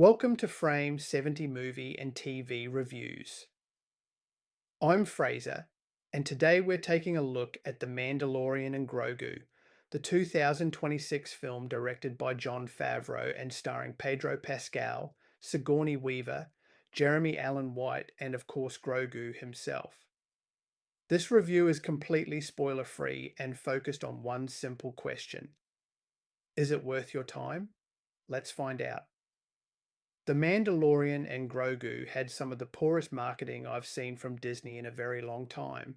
Welcome to Frame 70 Movie and TV Reviews. I'm Fraser, and today we're taking a look at The Mandalorian and Grogu, the 2026 film directed by Jon Favreau and starring Pedro Pascal, Sigourney Weaver, Jeremy Allen White, and of course Grogu himself. This review is completely spoiler-free and focused on one simple question. Is it worth your time? Let's find out. The Mandalorian and Grogu had some of the poorest marketing I've seen from Disney in a very long time.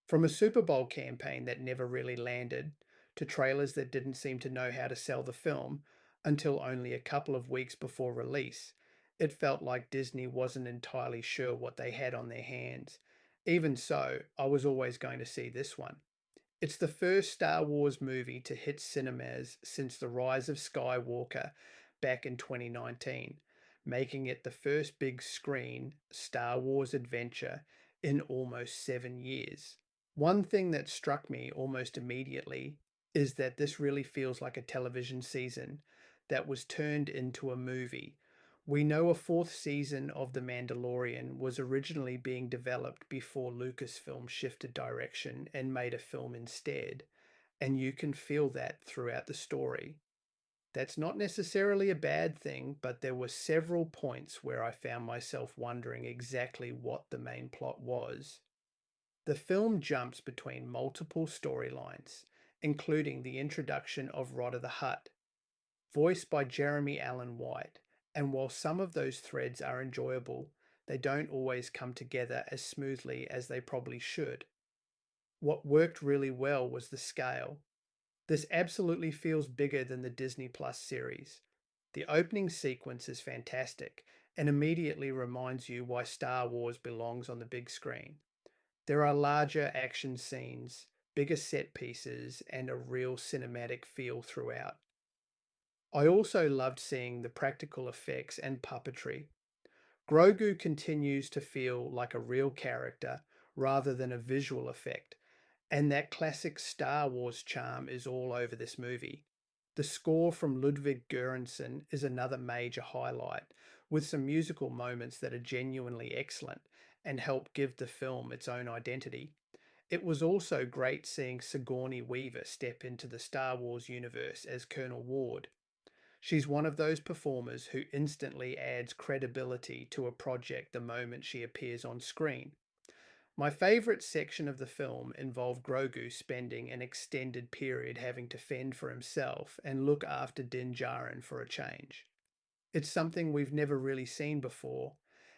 From a Super Bowl campaign that never really landed, to trailers that didn't seem to know how to sell the film until only a couple of weeks before release, it felt like Disney wasn't entirely sure what they had on their hands. Even so, I was always going to see this one. It's the first Star Wars movie to hit cinemas since The Rise of Skywalker back in 2019, making it the first big screen Star Wars adventure in almost 7 years. One thing that struck me almost immediately is that this really feels like a television season that was turned into a movie. We know a fourth season of The Mandalorian was originally being developed before Lucasfilm shifted direction and made a film instead, and you can feel that throughout the story. That's not necessarily a bad thing, but there were several points where I found myself wondering exactly what the main plot was. The film jumps between multiple storylines, including the introduction of Rodder the Hutt, voiced by Jeremy Allen White, and while some of those threads are enjoyable, they don't always come together as smoothly as they probably should. What worked really well was the scale. This absolutely feels bigger than the Disney Plus series. The opening sequence is fantastic and immediately reminds you why Star Wars belongs on the big screen. There are larger action scenes, bigger set pieces, and a real cinematic feel throughout. I also loved seeing the practical effects and puppetry. Grogu continues to feel like a real character rather than a visual effect, and that classic Star Wars charm is all over this movie. The score from Ludwig Göransson is another major highlight, with some musical moments that are genuinely excellent and help give the film its own identity. It was also great seeing Sigourney Weaver step into the Star Wars universe as Colonel Ward. She's one of those performers who instantly adds credibility to a project the moment she appears on screen. My favourite section of the film involved Grogu spending an extended period having to fend for himself and look after Din Djarin for a change. It's something we've never really seen before,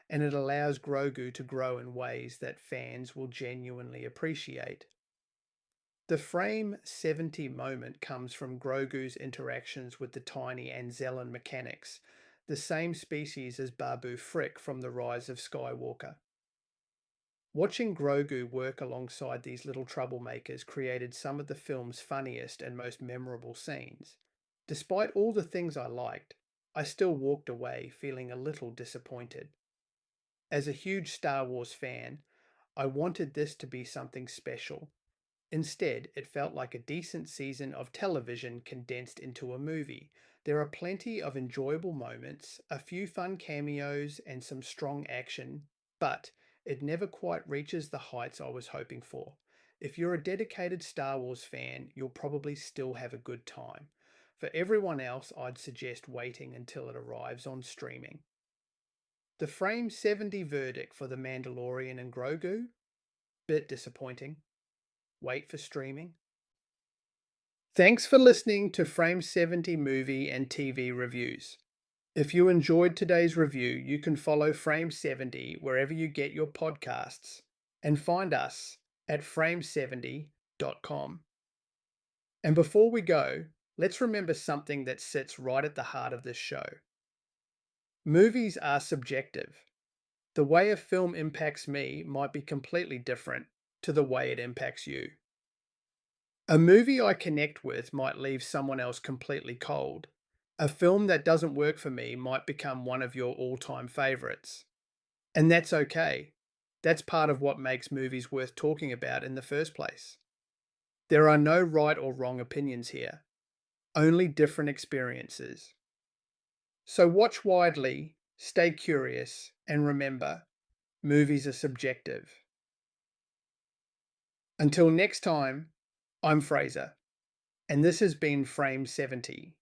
and it allows Grogu to grow in ways that fans will genuinely appreciate. The frame 70 moment comes from Grogu's interactions with the tiny Anzellan mechanics, the same species as Babu Frick from The Rise of Skywalker. Watching Grogu work alongside these little troublemakers created some of the film's funniest and most memorable scenes. Despite all the things I liked, I still walked away feeling a little disappointed. As a huge Star Wars fan, I wanted this to be something special. Instead, it felt like a decent season of television condensed into a movie. There are plenty of enjoyable moments, a few fun cameos, and some strong action, but it never quite reaches the heights I was hoping for. If you're a dedicated Star Wars fan, you'll probably still have a good time. For everyone else, I'd suggest waiting until it arrives on streaming. The Frame 70 verdict for The Mandalorian and Grogu? Bit disappointing. Wait for streaming. Thanks for listening to Frame 70 Movie and TV Reviews. If you enjoyed today's review, you can follow Frame 70 wherever you get your podcasts and find us at frame70.com. And before we go, let's remember something that sits right at the heart of this show. Movies are subjective. The way a film impacts me might be completely different to the way it impacts you. A movie I connect with might leave someone else completely cold. A film that doesn't work for me might become one of your all-time favorites. And that's okay. That's part of what makes movies worth talking about in the first place. There are no right or wrong opinions here, only different experiences. So watch widely, stay curious, and remember, movies are subjective. Until next time, I'm Fraser, and this has been Frame 70.